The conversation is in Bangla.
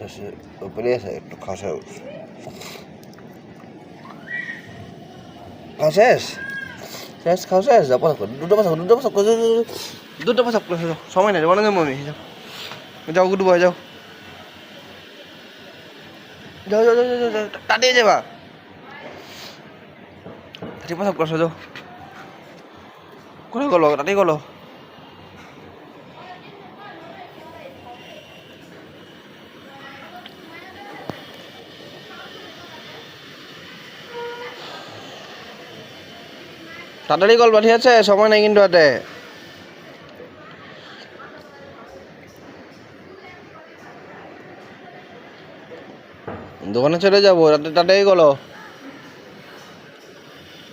শেষে ওপরে আছে একটু খাওয়া শেষ শেষ খাওয়া শেষ যাও পাসাপ করে দুটো পাসাপ করে যাও সময় নেই বানানো মমি যাও যাও গুডু ভাই যাও যাও যাও যাও যাও যাও তাড়িয়ে যাবা ঠিক পাসাপ করছো যাও করে গলো তাড়িয়ে গলো তাড়াতাড়ি গল্প ঠিক আছে সময় নেই কিন্তু হাতে দোকানে চলে যাবো রাতে তাড়াতাড়ি গলো